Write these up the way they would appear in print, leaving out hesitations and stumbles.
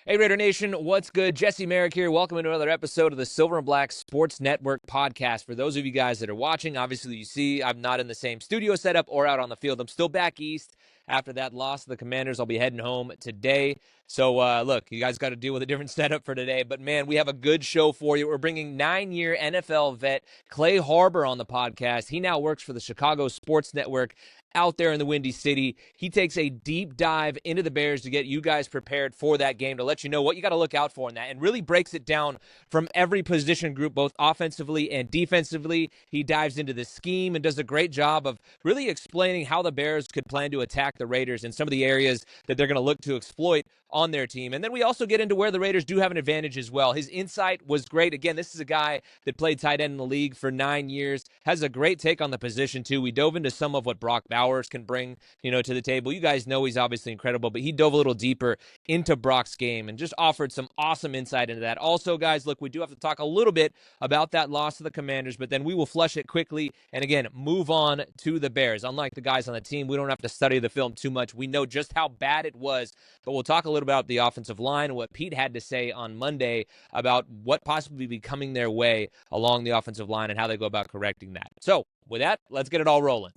Hey, Raider Nation, what's good? Jesse Merrick here. Welcome to another episode of the Silver and Black Sports Network podcast. For those of you guys that are watching, obviously you see I'm not in the same studio setup or out on the field. I'm still back east. After that loss to the Commanders, I'll be heading home today. So, look, you guys got to deal with a different setup for today. But, man, we have a good show for you. We're bringing 9-year NFL vet Clay Harbor on the podcast. He now works for the Chicago Sports Network out there in the Windy City. He takes a deep dive into the Bears to get you guys prepared for that game, to let you know what you got to look out for in that, and really breaks it down from every position group, both offensively and defensively. He dives into the scheme and does a great job of really explaining how the Bears could plan to attack the Raiders in some of the areas that they're going to look to exploit on their team. And then we also get into where the Raiders do have an advantage as well. His insight was great. Again, this is a guy that played tight end in the league for 9 years, has a great take on the position too. We dove into some of what Brock Bowers can bring, to the table. You guys know he's obviously incredible, but he dove a little deeper into Brock's game and just offered some awesome insight into that. Also, guys, look, we do have to talk a little bit about that loss to the Commanders, but then we will flush it quickly and, again, move on to the Bears. Unlike the guys on the team, we don't have to study the film too much. We know just how bad it was, but we'll talk a little about the offensive line and what Pete had to say on Monday about what possibly be coming their way along the offensive line and how they go about correcting that. So, with that, let's get it all rolling.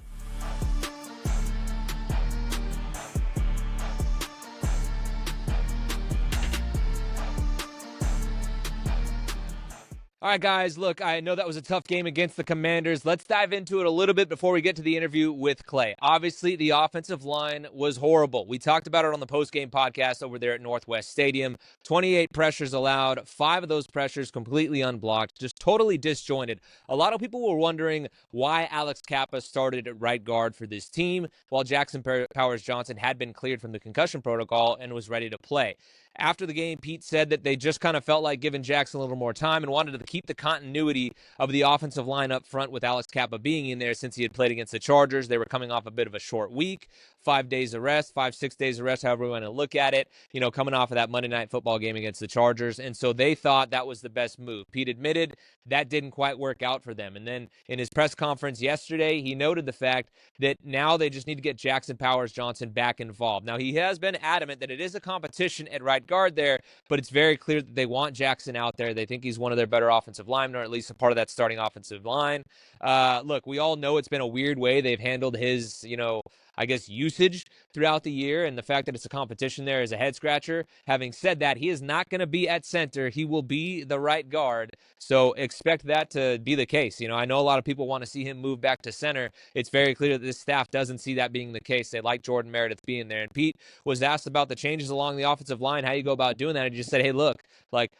All right, guys, look, I know that was a tough game against the Commanders. Let's dive into it a little bit before we get to the interview with Clay. Obviously, the offensive line was horrible. We talked about it on the postgame podcast over there at Northwest Stadium. 28 pressures allowed, 5 of those pressures completely unblocked, just totally disjointed. A lot of people were wondering why Alex Kappa started at right guard for this team while Jackson Powers-Johnson had been cleared from the concussion protocol and was ready to play. After the game, Pete said that they just kind of felt like giving Jackson a little more time and wanted to keep the continuity of the offensive line up front with Alex Kappa being in there since he had played against the Chargers. They were coming off a bit of a short week, 5 days of rest, 6 days of rest, however we want to look at it, coming off of that Monday Night Football game against the Chargers. And so they thought that was the best move. Pete admitted that didn't quite work out for them. And then in his press conference yesterday, he noted the fact that now they just need to get Jackson Powers-Johnson back involved. Now, he has been adamant that it is a competition at right guard there, but it's very clear that they want Jackson out there. They think he's one of their better offensive linemen, or at least a part of that starting offensive line. Look, we all know it's been a weird way they've handled his, usage throughout the year, and the fact that it's a competition there is a head scratcher. Having said that, he is not going to be at center. He will be the right guard, so expect that to be the case. I know a lot of people want to see him move back to center. It's very clear that this staff doesn't see that being the case. They like Jordan Meredith being there, and Pete was asked about the changes along the offensive line, how you go about doing that, and he just said, hey, look,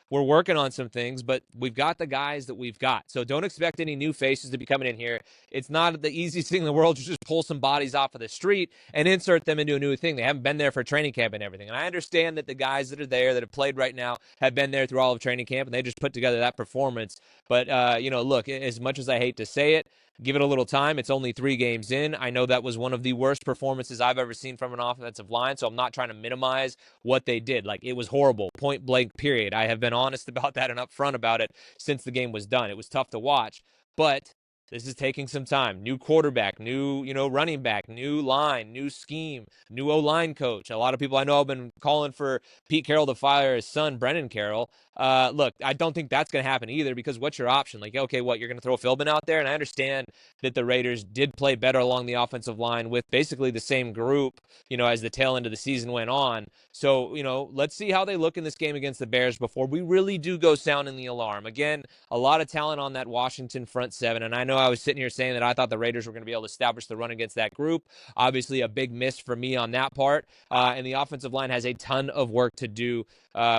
we're working on some things, but we've got the guys that we've got, so don't expect any new faces to be coming in here. It's not the easiest thing in the world to just pull some bodies off of the street and insert them into a new thing. They haven't been there for training camp and everything. And I understand that the guys that are there that have played right now have been there through all of training camp, and they just put together that performance. But, look, as much as I hate to say it, give it a little time. It's only 3 games in. I know that was one of the worst performances I've ever seen from an offensive line, so I'm not trying to minimize what they did. It was horrible, point blank, period. I have been honest about that and upfront about it since the game was done. It was tough to watch, but this is taking some time. New quarterback, new, running back, new line, new scheme, new O-line coach. A lot of people I know have been calling for Pete Carroll to fire his son, Brennan Carroll. Look, I don't think that's going to happen either, because what's your option? You're going to throw Philbin out there? And I understand that the Raiders did play better along the offensive line with basically the same group, as the tail end of the season went on. So, let's see how they look in this game against the Bears before we really do go sounding the alarm. Again, a lot of talent on that Washington front seven, and I know I was sitting here saying that I thought the Raiders were going to be able to establish the run against that group. Obviously, a big miss for me on that part, and the offensive line has a ton of work to do.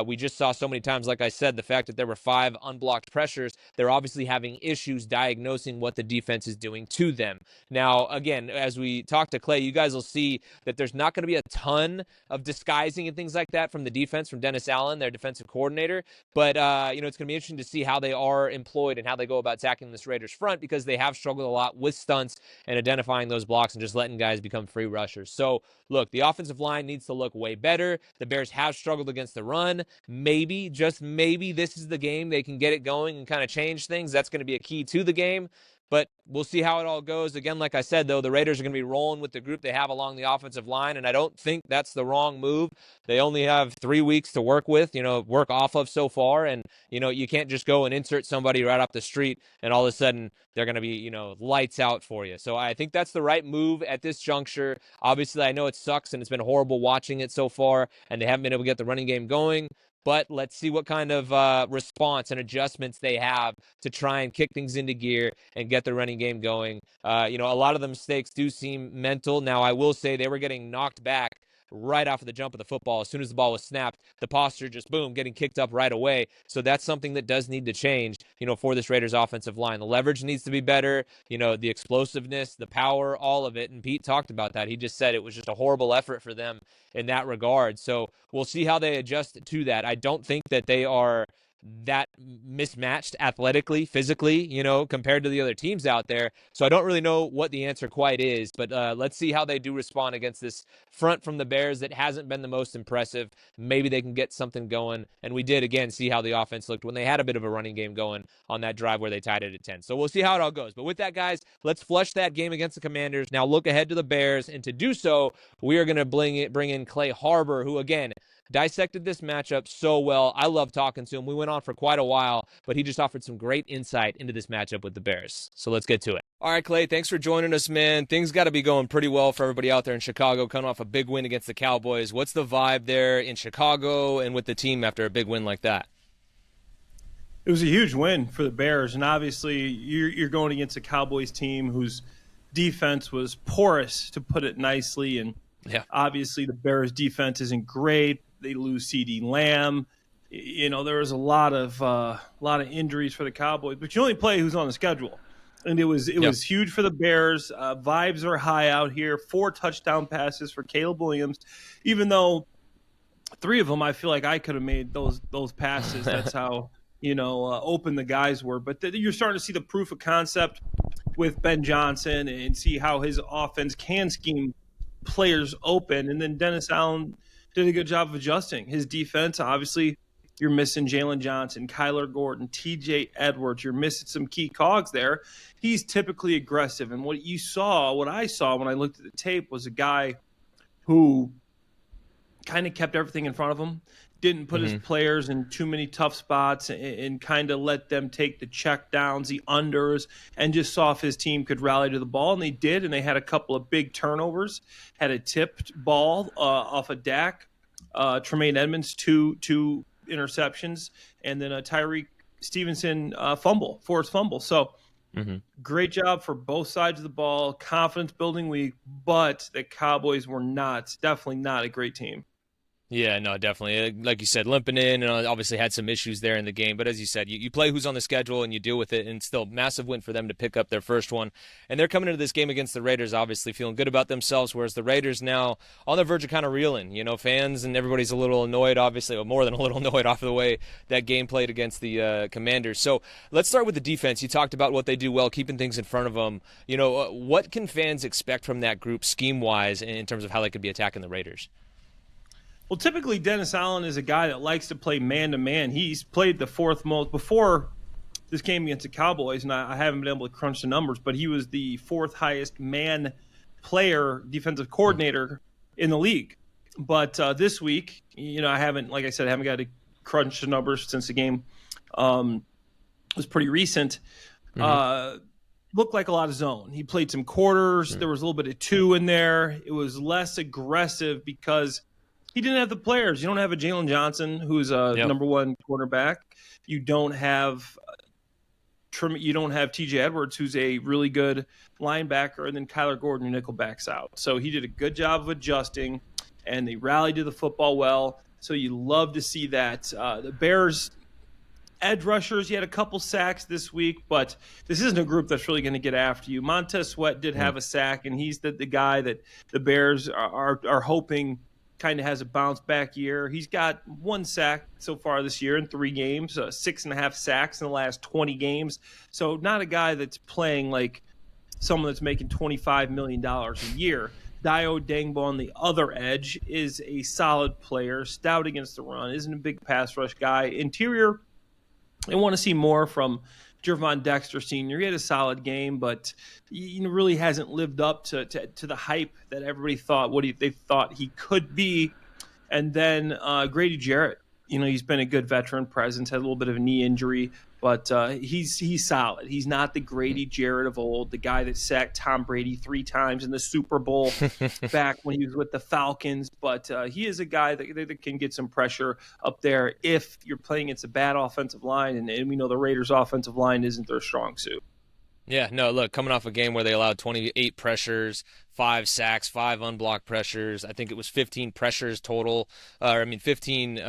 We just saw so many times, like I said, the fact that there were 5 unblocked pressures. They're obviously having issues diagnosing what the defense is doing to them. Now, again, as we talk to Clay, you guys will see that there's not going to be a ton of disguising and things like that from the defense, from Dennis Allen, their defensive coordinator. But, it's going to be interesting to see how they are employed and how they go about attacking this Raiders front, because they have struggled a lot with stunts and identifying those blocks and just letting guys become free rushers. So, look, the offensive line needs to look way better. The Bears have struggled against the run. Maybe, just maybe, this is the game they can get it going and kind of change things. That's going to be a key to the game. But we'll see how it all goes. Again, like I said, though, the Raiders are going to be rolling with the group they have along the offensive line, and I don't think that's the wrong move. They only have 3 weeks to work with, work off of so far, and, you can't just go and insert somebody right off the street, and all of a sudden they're going to be, lights out for you. So I think that's the right move at this juncture. Obviously, I know it sucks, and it's been horrible watching it so far, and they haven't been able to get the running game going. But let's see what kind of response and adjustments they have to try and kick things into gear and get the running game going. A lot of the mistakes do seem mental. Now, I will say they were getting knocked back right off of the jump of the football. As soon as the ball was snapped, the posture just, boom, getting kicked up right away. So that's something that does need to change, for this Raiders offensive line. The leverage needs to be better, the explosiveness, the power, all of it. And Pete talked about that. He just said it was just a horrible effort for them in that regard. So we'll see how they adjust to that. I don't think that they are that mismatched athletically, physically, compared to the other teams out there. So I don't really know what the answer quite is, but let's see how they do respond against this front from the Bears that hasn't been the most impressive. Maybe they can get something going. And we did, again, see how the offense looked when they had a bit of a running game going on that drive where they tied it at 10. So we'll see how it all goes. But with that, guys, let's flush that game against the Commanders. Now look ahead to the Bears. And to do so, we are going to bring in Clay Harbor, who, again, dissected this matchup so well. I love talking to him. We went on for quite a while, but he just offered some great insight into this matchup with the Bears. So let's get to it. All right, Clay, thanks for joining us, man. Things got to be going pretty well for everybody out there in Chicago, coming off a big win against the Cowboys. What's the vibe there in Chicago and with the team after a big win like that? It was a huge win for the Bears, and obviously you're going against a Cowboys team whose defense was porous, to put it nicely, and obviously the Bears' defense isn't great. They lose C.D. Lamb. There was a lot of injuries for the Cowboys, but you only play who's on the schedule, and it was huge for the Bears. Vibes are high out here. 4 touchdown passes for Caleb Williams, even though 3 of them I feel like I could have made those passes. That's how open the guys were. But you're starting to see the proof of concept with Ben Johnson and see how his offense can scheme players open, and then Dennis Allen did a good job of adjusting his defense. Obviously, you're missing Jalen Johnson, Kyler Gordon, TJ Edwards. You're missing some key cogs there. He's typically aggressive. And what I saw when I looked at the tape was a guy who kind of kept everything in front of him, didn't put his players in too many tough spots, and kind of let them take the check downs, the unders, and just saw if his team could rally to the ball. And they did, and they had a couple of big turnovers, had a tipped ball off of Dak, Tremaine Edmonds, two interceptions, and then a Tyreek Stevenson forced fumble. So great job for both sides of the ball, confidence-building week, but the Cowboys were definitely not a great team. Yeah, no, definitely. Like you said, limping in, and obviously had some issues there in the game. But as you said, you play who's on the schedule and you deal with it, and still massive win for them to pick up their first one. And they're coming into this game against the Raiders, obviously feeling good about themselves, whereas the Raiders now on the verge of kind of reeling. Fans and everybody's a little annoyed, obviously, or more than a little annoyed off of the way that game played against the Commanders. So let's start with the defense. You talked about what they do well, keeping things in front of them. What can fans expect from that group scheme-wise in terms of how they could be attacking the Raiders? Well, typically Dennis Allen is a guy that likes to play man-to-man. He's played the 4th most before this game against the Cowboys, and I haven't been able to crunch the numbers, but he was the 4th highest man player, defensive coordinator in the league. But this week, I haven't got to crunch the numbers since the game was pretty recent. Looked like a lot of zone. He played some quarters. There was a little bit of 2 in there. It was less aggressive because he didn't have the players. You don't have a Jalen Johnson, who's a number 1 quarterback. You don't have TJ Edwards, who's a really good linebacker, and then Kyler Gordon, your nickel backs out. So he did a good job of adjusting, and they rallied to the football well. So you love to see that. The Bears edge rushers, you had a couple sacks this week, but this isn't a group that's really going to get after you. Montez Sweat did have a sack, and he's the guy that the Bears are hoping kind of has a bounce back year. He's got 1 sack so far this year in 3 games, 6.5 sacks in the last 20 games. So not a guy that's playing like someone that's making $25 million a year. Dio Dangbo on the other edge is a solid player, stout against the run, isn't a big pass rush guy. Interior, I want to see more from Jervon Dexter Sr. He had a solid game, but he really hasn't lived up to the hype that everybody thought they thought he could be. And then Grady Jarrett, he's been a good veteran presence, had a little bit of a knee injury, but he's solid. He's not the Grady Jarrett of old, the guy that sacked Tom Brady 3 times in the Super Bowl back when he was with the Falcons. But he is a guy that can get some pressure up there if you're playing against a bad offensive line, and we know the Raiders' offensive line isn't their strong suit. Yeah, no, look, coming off a game where they allowed 28 pressures, 5 sacks, 5 unblocked pressures. I think it was 15 pressures total. 15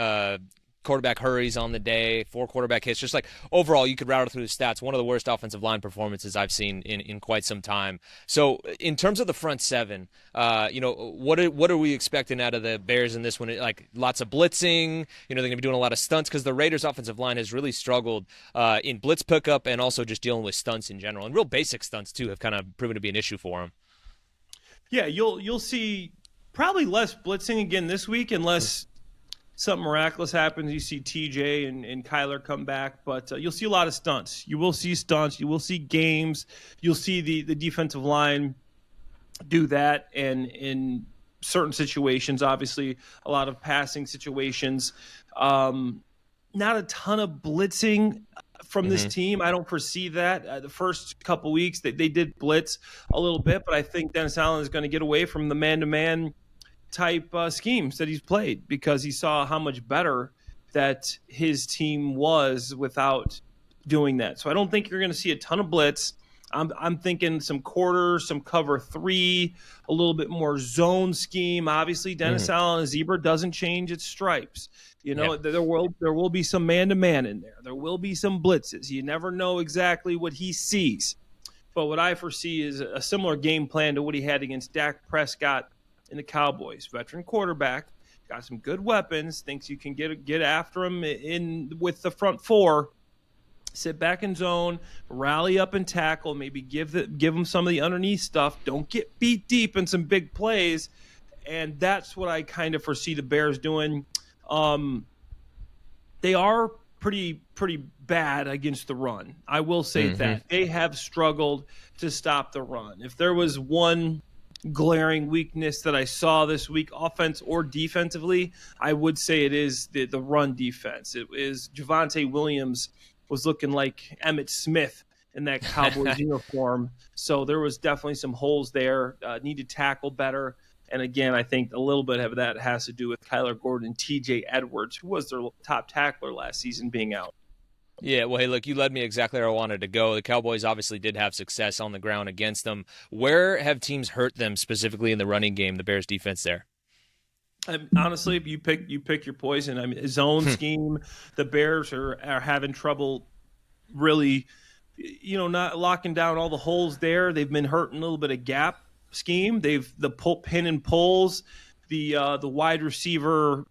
quarterback hurries on the day, 4 quarterback hits. Just like overall, you could rattle through the stats. One of the worst offensive line performances I've seen in quite some time. So in terms of the front seven, what are we expecting out of the Bears in this one? Like lots of blitzing. They're going to be doing a lot of stunts because the Raiders' offensive line has really struggled in blitz pickup and also just dealing with stunts in general. And real basic stunts too have kind of proven to be an issue for them. Yeah, you'll see probably less blitzing again this week unless something miraculous happens. You see TJ and Kyler come back, but you'll see a lot of stunts. You will see stunts. You will see games. You'll see the defensive line do that, and in certain situations, obviously a lot of passing situations. Not a ton of blitzing from this team. I don't foresee that. The first couple weeks, they did blitz a little bit, but I think Dennis Allen is going to get away from the man-to-man type schemes that he's played because he saw how much better that his team was without doing that. So I don't think you're going to see a ton of blitz. I'm thinking some quarters, some cover 3, a little bit more zone scheme. Obviously, Dennis Allen and Zebra doesn't change its stripes. There will be some man-to-man in there. There will be some blitzes. You never know exactly what he sees. But what I foresee is a similar game plan to what he had against Dak Prescott in the Cowboys. Veteran quarterback, got some good weapons, thinks you can get after him with the front 4. Sit back in zone, rally up and tackle, maybe give them some of the underneath stuff. Don't get beat deep in some big plays. And that's what I kind of foresee the Bears doing. They are pretty bad against the run. I will say that. They have struggled to stop the run. If there was one glaring weakness that I saw this week, offense or defensively, I would say it is the run defense. It is Javonte Williams was looking like Emmitt Smith in that Cowboys uniform. So there was definitely some holes there. Need to tackle better. And again, I think a little bit of that has to do with Kyler Gordon and TJ Edwards, who was their top tackler last season, being out. Yeah, well, hey, look, you led me exactly where I wanted to go. The Cowboys obviously did have success on the ground against them. Where have teams hurt them specifically in the running game, the Bears defense there? Honestly, if you pick your poison. I mean, zone scheme, the Bears are having trouble really, not locking down all the holes there. They've been hurting a little bit of gap scheme. The pin and pulls, the wide receiver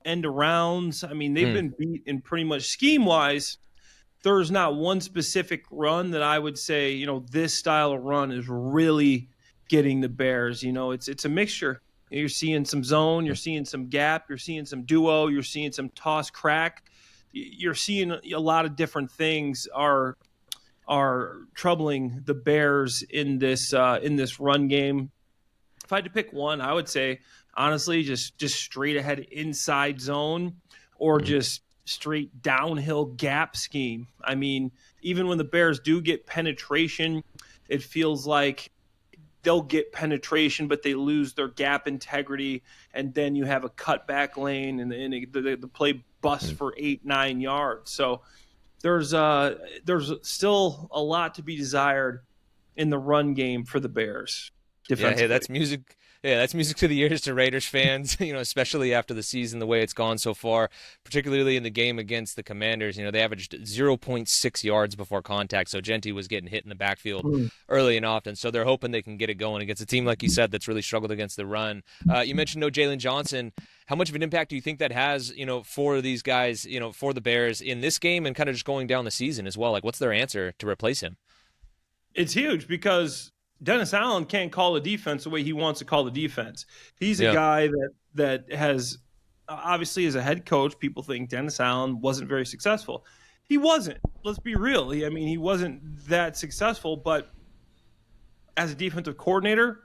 end arounds. I mean, they've been beat in pretty much scheme-wise. There's not one specific run that I would say, this style of run is really getting the Bears. It's a mixture. You're seeing some zone, you're seeing some gap, you're seeing some duo, you're seeing some toss crack. You're seeing a lot of different things are troubling the Bears in this run game. If I had to pick one, I would say honestly just straight ahead inside zone or just straight downhill gap scheme. I mean, even when the Bears do get penetration, it feels like they'll get penetration, but they lose their gap integrity, and then you have a cutback lane, and the play busts for 8-9 yards. So there's still a lot to be desired in the run game for the Bears. Yeah, hey, that's music. Yeah, that's music to the ears to Raiders fans, especially after the season, the way it's gone so far, particularly in the game against the Commanders. They averaged 0.6 yards before contact, so Genty was getting hit in the backfield early and often. So they're hoping they can get it going against a team, like you said, that's really struggled against the run. You mentioned no Jalen Johnson. How much of an impact do you think that has, for these guys, for the Bears in this game and kind of just going down the season as well? Like, what's their answer to replace him? It's huge because Dennis Allen can't call the defense the way he wants to call the defense. He's a guy that has, obviously as a head coach, people think Dennis Allen wasn't very successful. he wasn't. Let's be real. He wasn't that successful, but as a defensive coordinator,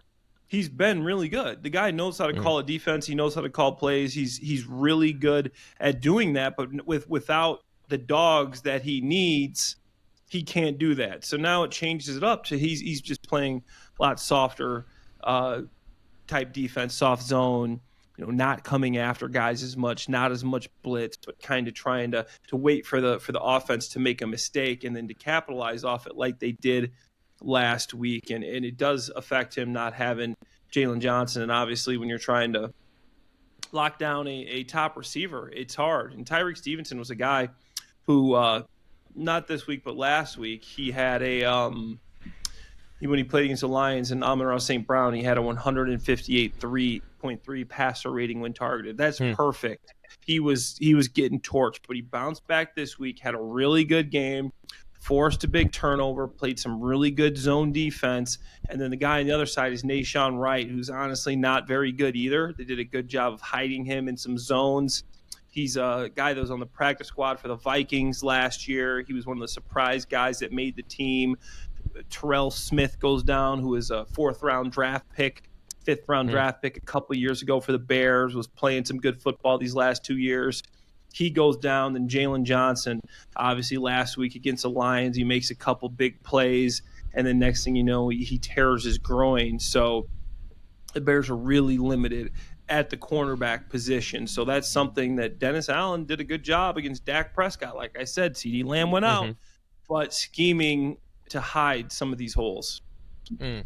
he's been really good. The guy knows how to call a defense. He knows how to call plays. He's really good at doing that, but without the dogs that he needs, he can't do that. So now it changes it up to he's just playing a lot softer type defense, soft zone, not coming after guys as much, not as much blitz, but kind of trying to wait for the offense to make a mistake and then to capitalize off it like they did last week. And it does affect him not having Jalen Johnson. And obviously when you're trying to lock down a top receiver, it's hard. And Tyreek Stevenson was a guy who, not this week, but last week, he had when he played against the Lions and Amon-Ra St. Brown, he had a 158.3 passer rating when targeted. That's perfect. He was getting torched, but he bounced back this week, had a really good game, forced a big turnover, played some really good zone defense. And then the guy on the other side is Nashawn Wright, who's honestly not very good either. They did a good job of hiding him in some zones. He's a guy that was on the practice squad for the Vikings last year. He was one of the surprise guys that made the team. Terrell Smith goes down, who is a fifth-round draft pick a couple of years ago for the Bears, was playing some good football these last 2 years. He goes down. Then Jalen Johnson, obviously last week against the Lions, he makes a couple big plays, and then next thing you know, he tears his groin. So the Bears are really limited at the cornerback position. So that's something that Dennis Allen did a good job against Dak Prescott. Like I said, CeeDee Lamb went out, but scheming to hide some of these holes.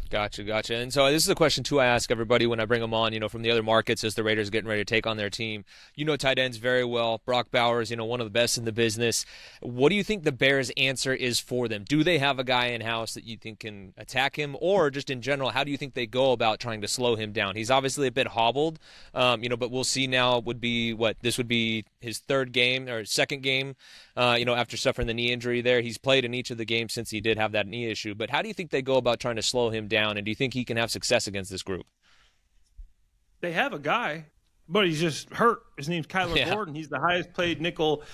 Gotcha. And so this is a question, too, I ask everybody when I bring them on, from the other markets as the Raiders are getting ready to take on their team. Tight ends very well. Brock Bowers, one of the best in the business. What do you think the Bears' answer is for them? Do they have a guy in-house that you think can attack him? Or just in general, how do you think they go about trying to slow him down? He's obviously a bit hobbled, but we'll see now this would be his third game or second game, after suffering the knee injury there. He's played in each of the games since he did have that knee issue. But how do you think they go about trying to slow him down, and do you think he can have success against this group? They have a guy, but he's just hurt. His name's Kyler Gordon. He's the highest paid nickel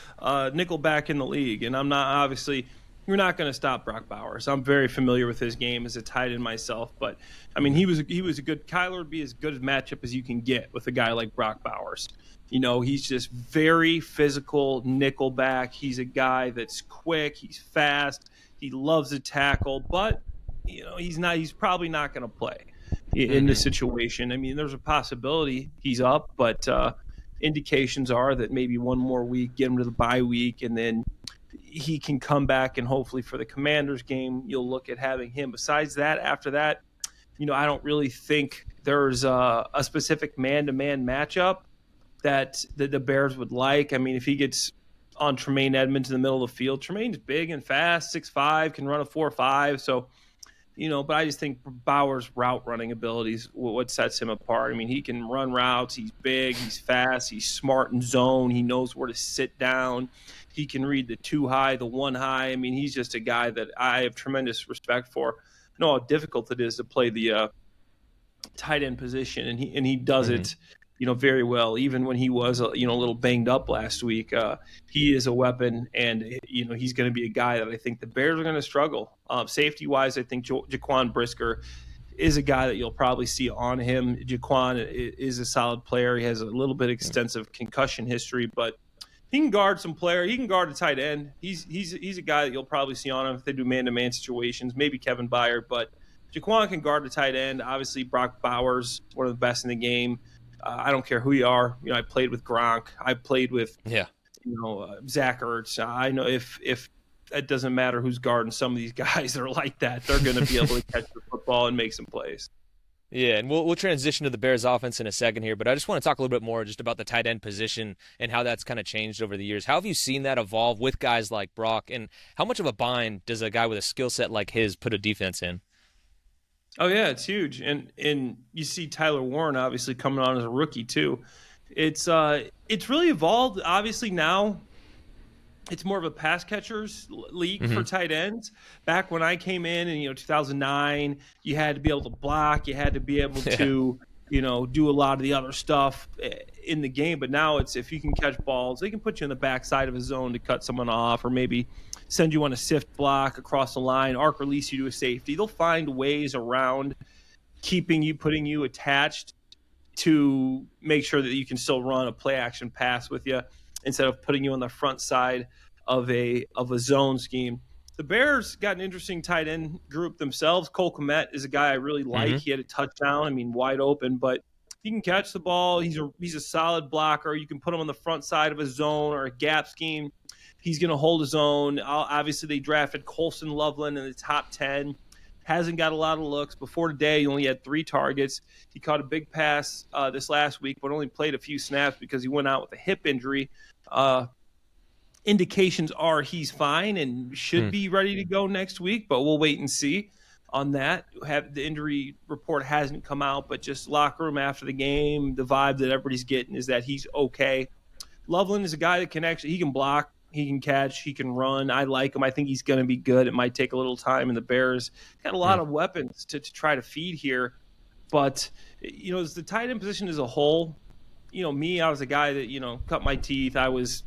back in the league, and I'm not obviously. You're not going to stop Brock Bowers. I'm very familiar with his game as a tight end myself, but he was a good. Kyler would be as good a matchup as you can get with a guy like Brock Bowers. He's just very physical nickel back. He's a guy that's quick. He's fast. He loves to tackle, but he's probably not going to play in this situation. There's a possibility he's up, but indications are that maybe one more week, get him to the bye week, and then he can come back, and hopefully for the Commanders game, you'll look at having him. Besides that, after that, I don't really think there's a specific man-to-man matchup that the Bears would like. If he gets on Tremaine Edmonds in the middle of the field, Tremaine's big and fast, 6'5", can run a 4.5, so but I just think Bauer's route running abilities what sets him apart. He can run routes. He's big. He's fast. He's smart in zone. He knows where to sit down. He can read the 2 high, the 1 high. He's just a guy that I have tremendous respect for. I know how difficult it is to play the tight end position, and he does it, very well. Even when he was a little banged up last week, he is a weapon, and he's going to be a guy that I think the Bears are going to struggle. Safety wise, I think Jaquan Brisker is a guy that you'll probably see on him. Jaquan is a solid player. He has a little bit extensive concussion history, but he can guard some player. He can guard a tight end. He's a guy that you'll probably see on him if they do man-to-man situations. Maybe Kevin Byard, but Jaquan can guard the tight end. Obviously, Brock Bowers, one of the best in the game. I don't care who you are. I played with Gronk. I played with Zach Ertz. I know if it doesn't matter who's guarding some of these guys that are like that, they're going to be able to catch the football and make some plays. Yeah, and we'll transition to the Bears offense in a second here, but I just want to talk a little bit more just about the tight end position and how that's kind of changed over the years. How have you seen that evolve with guys like Brock, and how much of a bind does a guy with a skill set like his put a defense in? Oh, yeah, it's huge. And you see Tyler Warren obviously coming on as a rookie too. It's really evolved. Obviously now it's more of a pass catchers league for tight ends. Back when I came in 2009, you had to be able to block. You had to be able to do a lot of the other stuff in the game. But now it's, if you can catch balls, they can put you in the backside of a zone to cut someone off, or maybe send you on a sift block across the line, arc release you to a safety. They'll find ways around putting you attached to make sure that you can still run a play action pass with you instead of putting you on the front side of a zone scheme. The Bears got an interesting tight end group themselves. Cole Kmet is a guy I really like. He had a touchdown, wide open, but he can catch the ball. He's a solid blocker. You can put him on the front side of a zone or a gap scheme. He's going to hold his own. Obviously, they drafted Colson Loveland in the top 10. Hasn't got a lot of looks. Before today, he only had 3 targets. He caught a big pass this last week, but only played a few snaps because he went out with a hip injury. Indications are he's fine and should be ready to go next week, but we'll wait and see on that. The injury report hasn't come out, but just locker room after the game, the vibe that everybody's getting is that he's okay. Loveland is a guy that he can block, he can catch, he can run. I like him. I think he's going to be good. It might take a little time, and the Bears got a lot of weapons to try to feed here. But, as the tight end position as a whole, me, I was a guy that, cut my teeth. I was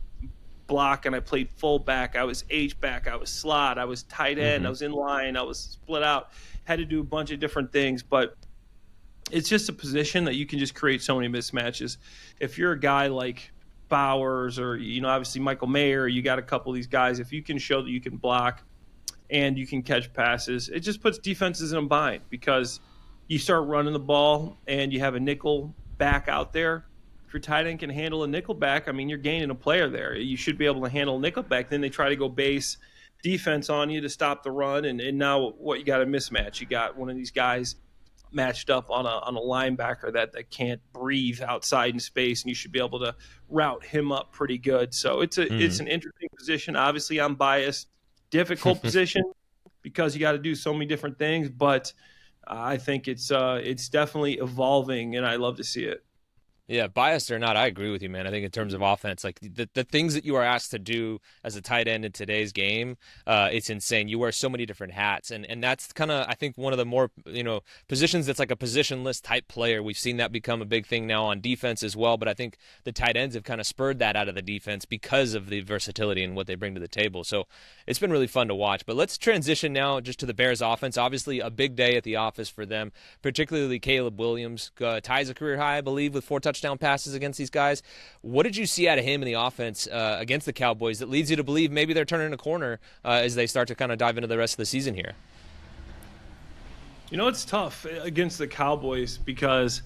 block and I played fullback. I was H-back. I was slot. I was tight end. I was in line. I was split out. Had to do a bunch of different things, but it's just a position that you can just create so many mismatches. If you're a guy like Bowers or, obviously Michael Mayer, you got a couple of these guys. If you can show that you can block and you can catch passes, it just puts defenses in a bind because you start running the ball and you have a nickel back out there. If your tight end can handle a nickel back, you're gaining a player there. You should be able to handle a nickel back. Then they try to go base defense on you to stop the run, and now what, you got a mismatch. You got one of these guys matched up on a linebacker that can't breathe outside in space, and you should be able to route him up pretty good. So it's an interesting position. Obviously, I'm biased. Difficult position because you got to do so many different things, but I think it's definitely evolving, and I love to see it. Yeah, biased or not, I agree with you, man. I think in terms of offense, like the things that you are asked to do as a tight end in today's game, it's insane. You wear so many different hats, and that's kind of, I think, one of the more, positions that's like a positionless type player. We've seen that become a big thing now on defense as well, but I think the tight ends have kind of spurred that out of the defense because of the versatility and what they bring to the table. So it's been really fun to watch. But let's transition now just to the Bears offense. Obviously, a big day at the office for them, particularly Caleb Williams. Ties a career high, I believe, with 4 touchdown passes against these guys. What did you see out of him in the offense against the Cowboys that leads you to believe maybe they're turning a corner as they start to kind of dive into the rest of the season here? It's tough against the Cowboys because,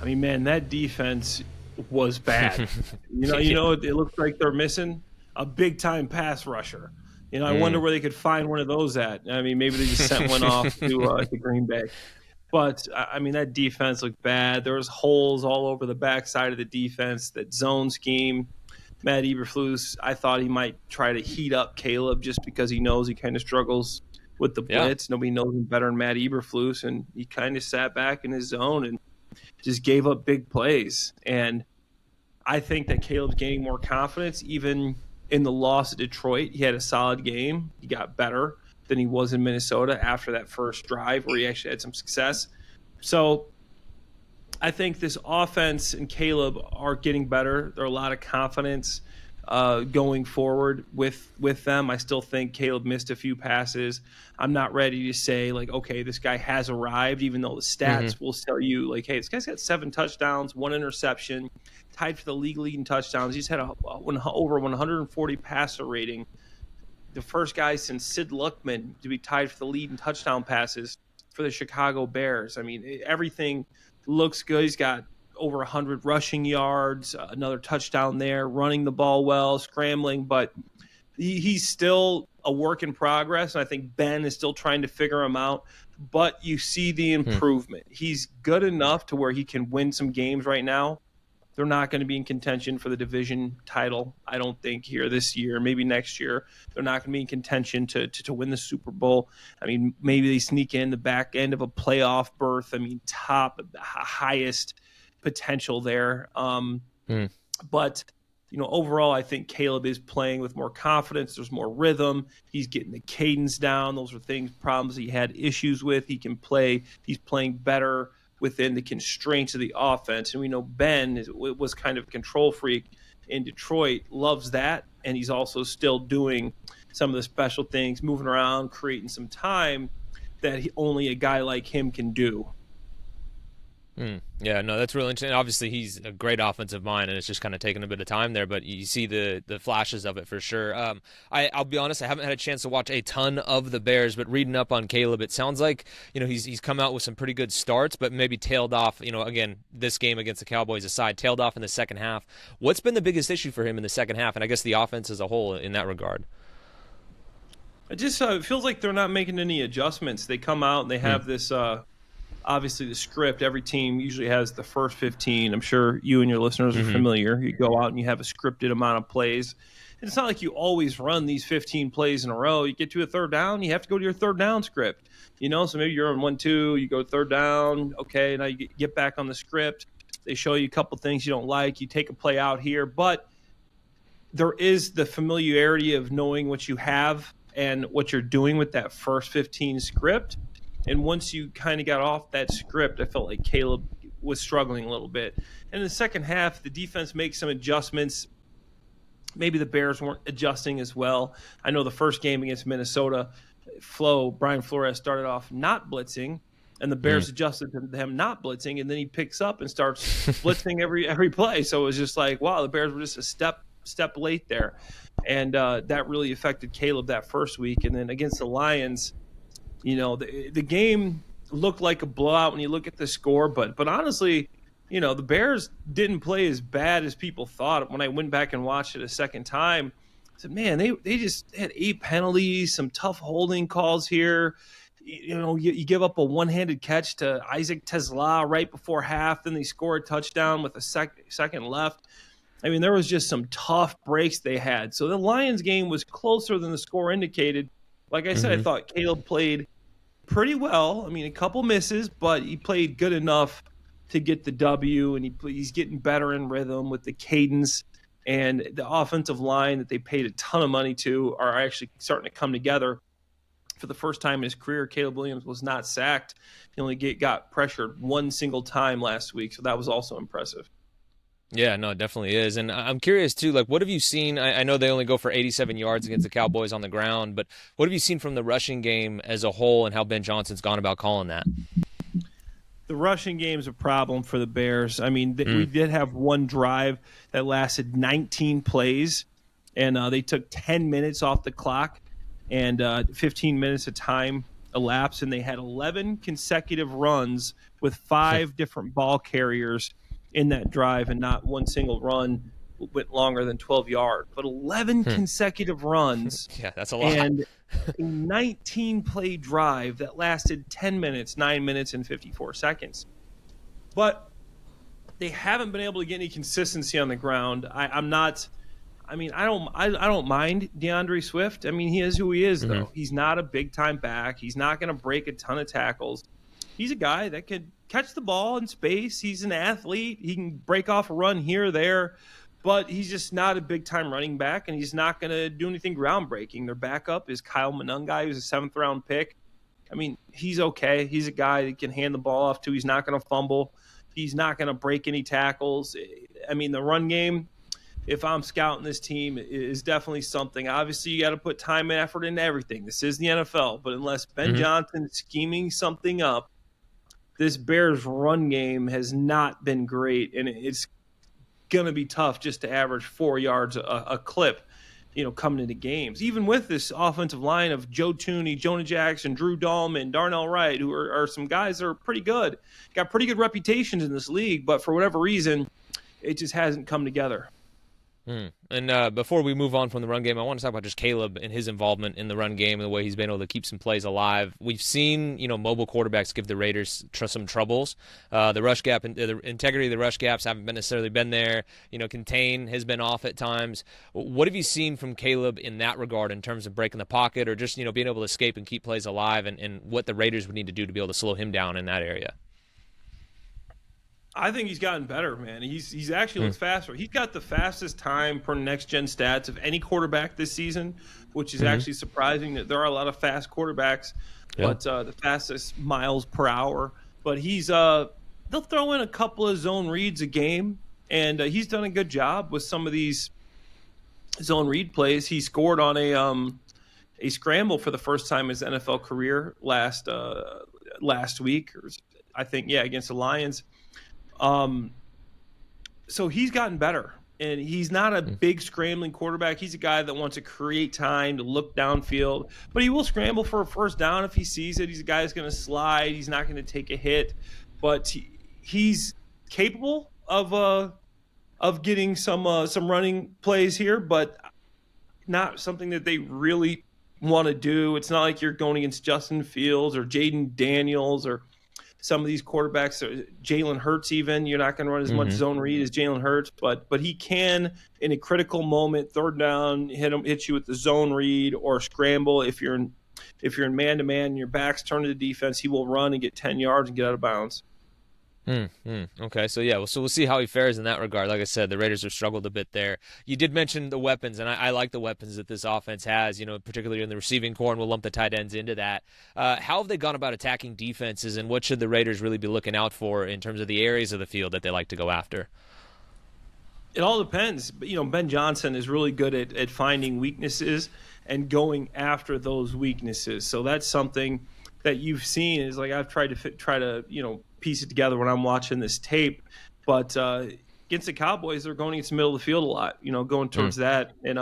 man, that defense was bad. It looks like they're missing a big-time pass rusher. I wonder where they could find one of those at. Maybe they just sent one off to Green Bay. But, that defense looked bad. There was holes all over the backside of the defense, that zone scheme. Matt Eberflus, I thought he might try to heat up Caleb just because he knows he kind of struggles with the blitz. Nobody knows him better than Matt Eberflus, and he kind of sat back in his zone and just gave up big plays. And I think that Caleb's gaining more confidence. Even in the loss at Detroit, he had a solid game. He got better than he was in Minnesota after that first drive where he actually had some success. So I think this offense and Caleb are getting better. There's a lot of confidence going forward with them. I still think Caleb missed a few passes. I'm not ready to say, okay, this guy has arrived, even though the stats will tell you, hey, this guy's got 7 touchdowns, 1 interception, tied for the league lead in touchdowns. He's had over 140 passer rating. The first guy since Sid Luckman to be tied for the lead in touchdown passes for the Chicago Bears. Everything looks good. He's got over 100 rushing yards, another touchdown there, running the ball well, scrambling, but he's still a work in progress, and I think Ben is still trying to figure him out, but you see the improvement. He's good enough to where he can win some games right now. They're not going to be in contention for the division title, I don't think, here this year. Maybe next year. They're not going to be in contention to win the Super Bowl. Maybe they sneak in the back end of a playoff berth. Highest potential there. But, overall, I think Caleb is playing with more confidence. There's more rhythm. He's getting the cadence down. Those are problems he had issues with. He can play. He's playing better within the constraints of the offense. And we know Ben was kind of a control freak in Detroit, loves that. And he's also still doing some of the special things, moving around, creating some time that only a guy like him can do. Yeah, no, that's really interesting. Obviously, he's a great offensive mind, and it's just kind of taking a bit of time there, but you see the flashes of it for sure. I'll be honest, I haven't had a chance to watch a ton of the Bears, but reading up on Caleb, it sounds like, he's come out with some pretty good starts, but maybe tailed off, again, this game against the Cowboys aside, tailed off in the second half. What's been the biggest issue for him in the second half, and I guess the offense as a whole in that regard? It just feels like they're not making any adjustments. They come out and they have this obviously the script. Every team usually has the first 15. I'm sure you and your listeners are familiar. You go out and you have a scripted amount of plays. And it's not like you always run these 15 plays in a row. You get to a third down, you have to go to your third down script. So maybe you're on 1-2, you go third down. Okay, now you get back on the script. They show you a couple things you don't like. You take a play out here. But there is the familiarity of knowing what you have and what you're doing with that first 15 script. And once you kind of got off that script, I felt like Caleb was struggling a little bit. And in the second half, the defense makes some adjustments. Maybe the Bears weren't adjusting as well. I know the first game against Minnesota, Brian Flores started off not blitzing, and the Bears adjusted to him not blitzing, and then he picks up and starts blitzing every play. So it was just like, wow, the Bears were just a step late there. And that really affected Caleb that first week. And then against the Lions, the game looked like a blowout when you look at the score, but honestly, the Bears didn't play as bad as people thought. When I went back and watched it a second time, I said, man, they just had 8 penalties, some tough holding calls here. You give up a one-handed catch to Isaac Tesla right before half, then they score a touchdown with a second left. I mean, there was just some tough breaks they had. So the Lions game was closer than the score indicated. Like I said, I thought Caleb played pretty well. I mean, a couple misses, but he played good enough to get the W, and he's getting better in rhythm with the cadence, and the offensive line that they paid a ton of money to are actually starting to come together. For the first time in his career, Caleb Williams was not sacked. He only got pressured one single time last week, so that was also impressive. Yeah, no, it definitely is. And I'm curious, too, what have you seen? I know they only go for 87 yards against the Cowboys on the ground, but what have you seen from the rushing game as a whole and how Ben Johnson's gone about calling that? The rushing game is a problem for the Bears. I mean, we did have one drive that lasted 19 plays, and they took 10 minutes off the clock, and 15 minutes of time elapsed, and they had 11 consecutive runs with 5 different ball carriers in that drive, and not one single run went longer than 12 yards. But 11 consecutive runs. Yeah, that's a lot. And a 19-play drive that lasted 10 minutes, 9 minutes, and 54 seconds. But they haven't been able to get any consistency on the ground. I don't mind DeAndre Swift. I mean, he is who he is, though. He's not a big-time back. He's not going to break a ton of tackles. He's a guy that could catch the ball in space. He's an athlete. He can break off a run here or there, but he's just not a big-time running back, and he's not going to do anything groundbreaking. Their backup is Kyle Monungai, who's a 7th-round pick. I mean, he's okay. He's a guy that can hand the ball off to. He's not going to fumble. He's not going to break any tackles. I mean, the run game, if I'm scouting this team, is definitely something. Obviously, you got to put time and effort into everything. This is the NFL, but unless Ben Johnson is scheming something up, this Bears run game has not been great, and it's going to be tough just to average 4 yards a clip, coming into games. Even with this offensive line of Joe Thuney, Jonah Jackson, Drew Dahlman, Darnell Wright, who are some guys that are pretty good, got pretty good reputations in this league, but for whatever reason, it just hasn't come together. And before we move on from the run game, I want to talk about just Caleb and his involvement in the run game and the way he's been able to keep some plays alive. We've seen, mobile quarterbacks give the Raiders some troubles. The rush gap and the integrity of the rush gaps haven't necessarily been there. Contain has been off at times. What have you seen from Caleb in that regard in terms of breaking the pocket or just, being able to escape and keep plays alive and what the Raiders would need to do to be able to slow him down in that area? I think he's gotten better, man. He's actually looks faster. He's got the fastest time per next-gen stats of any quarterback this season, which is actually surprising that there are a lot of fast quarterbacks, but the fastest miles per hour. But he's they'll throw in a couple of zone reads a game, and he's done a good job with some of these zone read plays. He scored on a scramble for the first time in his NFL career last week, or I think, against the Lions. So he's gotten better, and he's not a big scrambling quarterback. He's a guy that wants to create time to look downfield, but he will scramble for a first down if he sees it. He's a guy that's going to slide. He's not going to take a hit, but he's capable of getting some running plays here, but not something that they really want to do. It's not like you're going against Justin Fields or Jaden Daniels or some of these quarterbacks, Jalen Hurts even. You're not going to run as much zone read as Jalen Hurts, but he can, in a critical moment, third down, hit you with the zone read or scramble. If you're in man-to-man and your back's turned to the defense, he will run and get 10 yards and get out of bounds. Okay, so we'll see how he fares in that regard. Like I said, the Raiders have struggled a bit there. You did mention the weapons, and I like the weapons that this offense has, particularly in the receiving core, and we'll lump the tight ends into that. How have they gone about attacking defenses, and what should the Raiders really be looking out for in terms of the areas of the field that they like to go after? It all depends. Ben Johnson is really good at finding weaknesses and going after those weaknesses. So that's something that you've seen is like I've tried to piece it together when I'm watching this tape, but against the Cowboys, they're going against the middle of the field a lot, going towards that and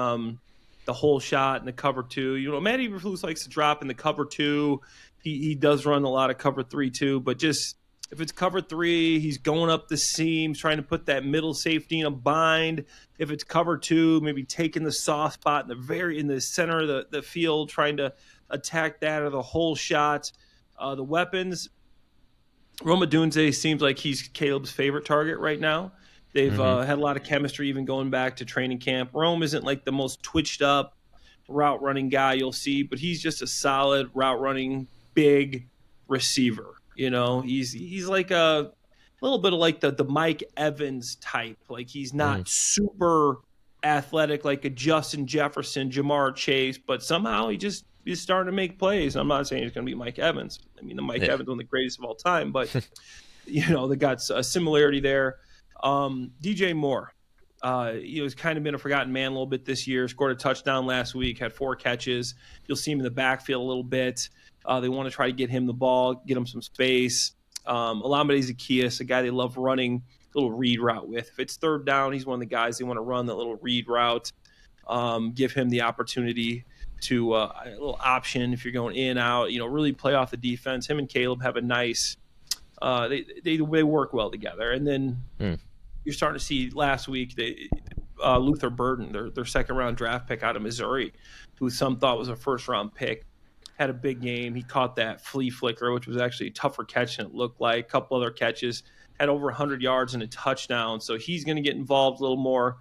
the whole shot and the cover two. Matt Eberflus likes to drop in the cover two. He does run a lot of cover 3 too, but just if it's cover 3, he's going up the seams, trying to put that middle safety in a bind. If it's cover 2, maybe taking the soft spot in the center of the field, trying to attack that or the whole shot. The weapons, Rome Odunze seems like he's Caleb's favorite target right now. They've had a lot of chemistry even going back to training camp. Rome isn't like the most twitched up route running guy you'll see, but he's just a solid route running big receiver. He's like a little bit of like the Mike Evans type. Like he's not super athletic like a Justin Jefferson, Jamar Chase, but somehow he's starting to make plays. I'm not saying he's going to be Mike Evans. I mean, the Mike Evans one of the greatest of all time, but they got a similarity there. DJ Moore, he's kind of been a forgotten man a little bit this year. Scored a touchdown last week, had 4 catches. You'll see him in the backfield a little bit. They want to try to get him the ball, get him some space. Olamide Zaccheaus, a guy they love running a little read route with. If it's third down, he's one of the guys they want to run that little read route. Give him the opportunity to a little option if you're going in, out, really play off the defense. Him and Caleb have a nice they work well together. And then you're starting to see last week Luther Burden, their second round draft pick out of Missouri, who some thought was a first round pick, had a big game. He caught that flea flicker, which was actually a tougher catch than it looked like. A couple other catches, had over 100 yards and a touchdown. So he's going to get involved a little more.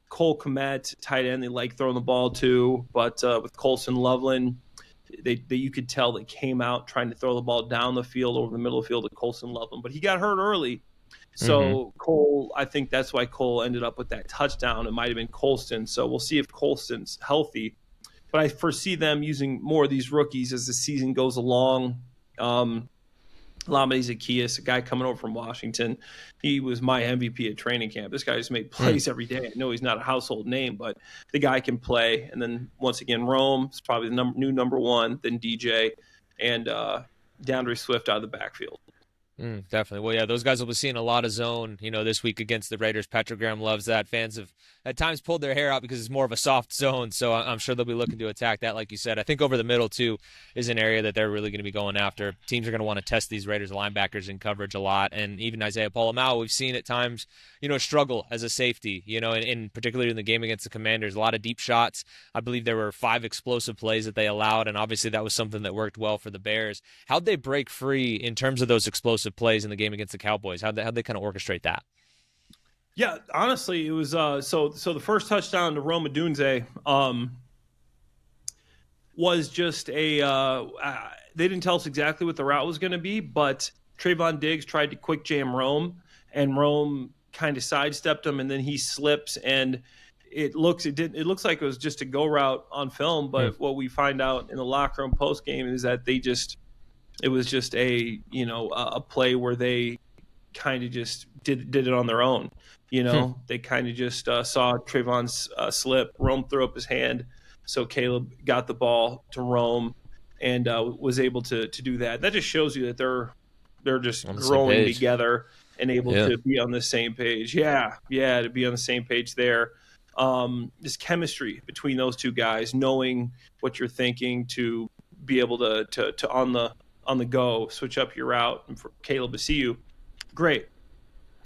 Cole Kmet, tight end, they like throwing the ball to, but with Colson Loveland, you could tell they came out trying to throw the ball down the field over the middle of the field to Colson Loveland, but he got hurt early. So Cole, I think that's why Cole ended up with that touchdown. It might have been Colston. So we'll see if Colston's healthy, but I foresee them using more of these rookies as the season goes along. Olamide Zaccheaus, a guy coming over from Washington. He was my MVP at training camp. This guy just made plays every day. I know he's not a household name, but the guy can play. And then once again, Rome is probably the new number 1, then DJ, and DeAndre Swift out of the backfield. Definitely. Well, yeah, those guys will be seeing a lot of zone, this week against the Raiders. Patrick Graham loves that. Fans have at times pulled their hair out because it's more of a soft zone, so I'm sure they'll be looking to attack that, like you said. I think over the middle, too, is an area that they're really going to be going after. Teams are going to want to test these Raiders linebackers in coverage a lot, and even Isaiah Pola-Mao, we've seen at times, struggle as a safety, and particularly in the game against the Commanders. A lot of deep shots. I believe there were 5 explosive plays that they allowed, and obviously that was something that worked well for the Bears. How'd they break free in terms of those explosive plays in the game against the Cowboys? How'd they kind of orchestrate that? Yeah, honestly, it was so the first touchdown to Rome Odunze was just they didn't tell us exactly what the route was going to be, but Trayvon Diggs tried to quick jam Rome, and Rome kind of sidestepped him, and then he slips, and it looks like it was just a go route on film, but what we find out in the locker room post game is that it was just a play where they kind of just did it on their own. They kind of just saw Trayvon's slip. Rome threw up his hand, so Caleb got the ball to Rome and was able to do that. That just shows you that they're just growing together and able to be on the same page. Yeah, to be on the same page there. This chemistry between those two guys, knowing what you're thinking, to be able to on the go switch up your route, and for Caleb to see you, great.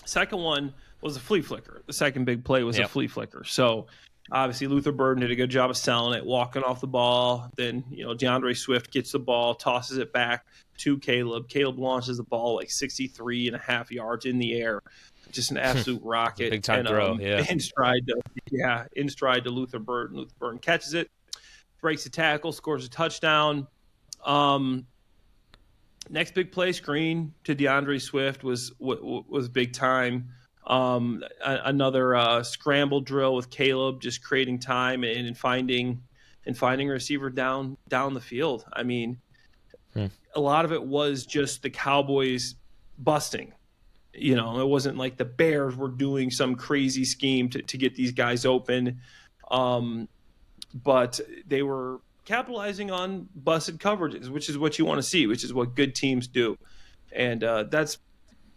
Second one was a flea flicker. The second big play was a flea flicker. So obviously Luther Burden did a good job of selling it, walking off the ball. Then DeAndre Swift gets the ball, tosses it back to Caleb. Caleb launches the ball like 63.5 yards in the air. Just an absolute rocket. Big time throw, in stride to Luther Burden. Luther Burden catches it, breaks the tackle, scores a touchdown. Next big play, screen to DeAndre Swift was big time. Another scramble drill with Caleb, just creating time and finding a receiver down the field. I mean, a lot of it was just the Cowboys busting. It wasn't like the Bears were doing some crazy scheme to get these guys open, but they were capitalizing on busted coverages, which is what you want to see, which is what good teams do. And that's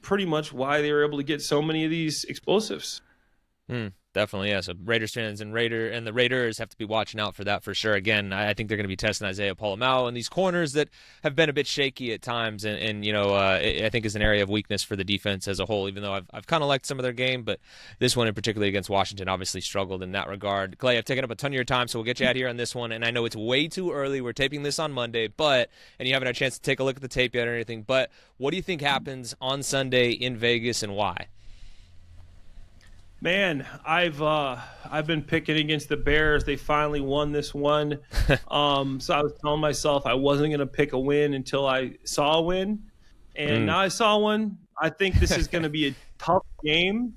pretty much why they were able to get so many of these explosives. Definitely, yeah. So Raiders fans and the Raiders have to be watching out for that for sure. Again, I think they're going to be testing Isaiah Pola-Mao and these corners that have been a bit shaky at times, and I think is an area of weakness for the defense as a whole. Even though I've kind of liked some of their game, but this one in particular against Washington obviously struggled in that regard. Clay, I've taken up a ton of your time, so we'll get you out here on this one. And I know it's way too early. We're taping this on Monday, and you haven't had a chance to take a look at the tape yet or anything. But what do you think happens on Sunday in Vegas, and why? Man, I've been picking against the Bears. They finally won this one. So I was telling myself I wasn't going to pick a win until I saw a win. And now I saw one. I think this is going to be a tough game.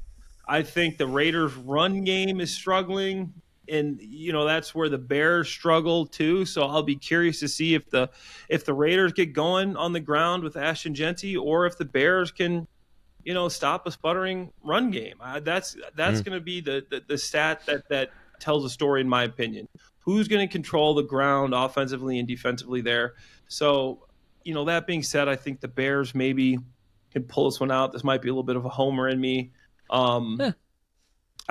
I think the Raiders' run game is struggling. And, that's where the Bears struggle too. So I'll be curious to see if the Raiders get going on the ground with Ashton Genty, or if the Bears can stop a sputtering run game. That's going to be the stat that tells a story, in my opinion. Who's going to control the ground offensively and defensively there? So, that being said, I think the Bears maybe can pull this one out. This might be a little bit of a homer in me. I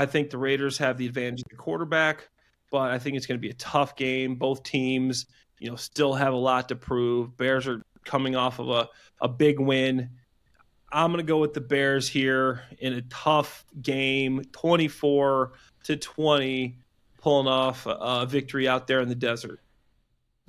think the Raiders have the advantage of the quarterback, but I think it's going to be a tough game. Both teams, still have a lot to prove. Bears are coming off of a big win. I'm going to go with the Bears here in a tough game, 24-20, pulling off a victory out there in the desert.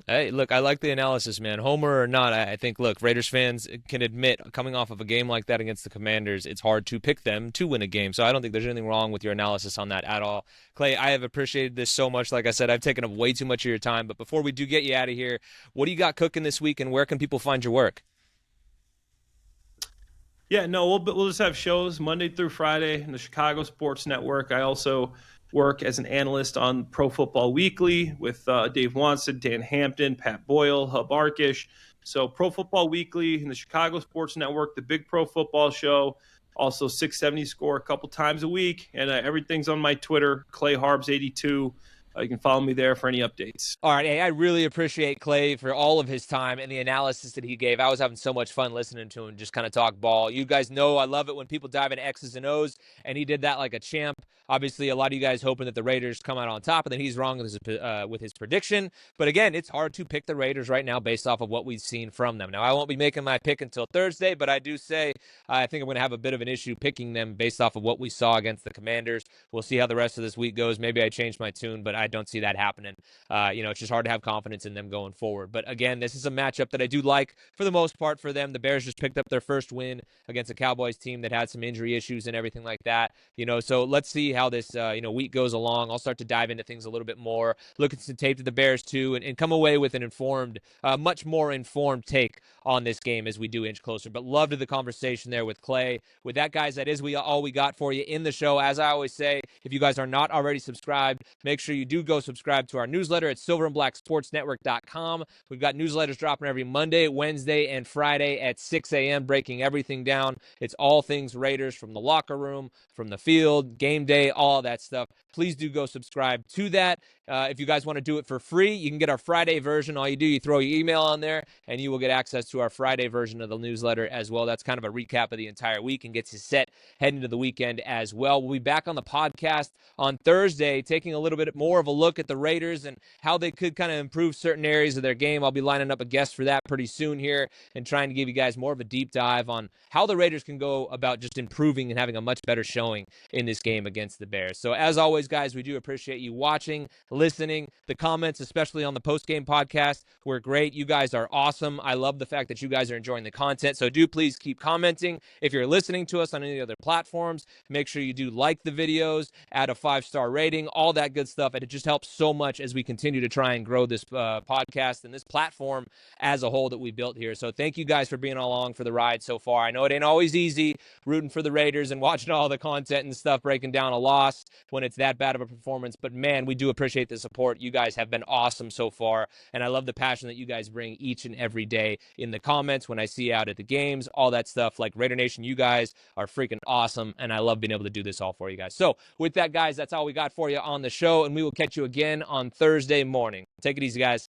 Hey, look, I like the analysis, man. Homer or not, I think, look, Raiders fans can admit, coming off of a game like that against the Commanders, it's hard to pick them to win a game. So I don't think there's anything wrong with your analysis on that at all. Clay, I have appreciated this so much. Like I said, I've taken up way too much of your time. But before we do get you out of here, what do you got cooking this week, and where can people find your work? Yeah, no, we'll just have shows Monday through Friday in the Chicago Sports Network. I also work as an analyst on Pro Football Weekly with Dave Wanstead, Dan Hampton, Pat Boyle, Hub Arkish. So Pro Football Weekly in the Chicago Sports Network, the Big Pro Football Show, also 670 Score a couple times a week. And everything's on my Twitter, ClayHarbs82. You can follow me there for any updates. All right. Hey, I really appreciate Clay for all of his time and the analysis that he gave. I was having so much fun listening to him just kind of talk ball. You guys know I love it when people dive into X's and O's, and he did that like a champ. Obviously, a lot of you guys hoping that the Raiders come out on top, and then he's wrong with his prediction. But again, it's hard to pick the Raiders right now based off of what we've seen from them. Now, I won't be making my pick until Thursday, but I do say I think I'm going to have a bit of an issue picking them based off of what we saw against the Commanders. We'll see how the rest of this week goes. Maybe I change my tune, but I don't see that happening. It's just hard to have confidence in them going forward. But again, this is a matchup that I do like for the most part for them. The Bears just picked up their first win against a Cowboys team that had some injury issues and everything like that. So let's see how this week goes along. I'll start to dive into things a little bit more, look at some tape to the Bears too, and come away with an much more informed take on this game as we do inch closer. But loved the conversation there with Clay. With that, guys, that is all we got for you in the show. As I always say, if you guys are not already subscribed, make sure you do go subscribe to our newsletter at silverandblacksportsnetwork.com. We've got newsletters dropping every Monday, Wednesday, and Friday at 6 a.m., breaking everything down. It's all things Raiders, from the locker room, from the field, game day, all that stuff. Please do go subscribe to that. If you guys want to do it for free, you can get our Friday version. All you do, you throw your email on there, and you will get access to our Friday version of the newsletter as well. That's kind of a recap of the entire week and gets you set heading into the weekend as well. We'll be back on the podcast on Thursday, taking a little bit more of a look at the Raiders and how they could kind of improve certain areas of their game. I'll be lining up a guest for that pretty soon here and trying to give you guys more of a deep dive on how the Raiders can go about just improving and having a much better showing in this game against the Bears. So as always, guys, we do appreciate you watching, listening. The comments, especially on the post-game podcast, were great. You guys are awesome. I love the fact that you guys are enjoying the content. So do please keep commenting. If you're listening to us on any other platforms, make sure you do like the videos, add a 5-star rating, all that good stuff. And it just helps so much as we continue to try and grow this podcast and this platform as a whole that we built here. So thank you guys for being along for the ride so far. I know it ain't always easy rooting for the Raiders and watching all the content and stuff, breaking down a loss when it's that bad of a performance. But man, we do appreciate the support. You guys have been awesome so far. And I love the passion that you guys bring each and every day in the comments, when I see you out at the games, all that stuff. Like, Raider Nation, you guys are freaking awesome. And I love being able to do this all for you guys. So with that, guys, that's all we got for you on the show. And we will catch you again on Thursday morning. Take it easy, guys.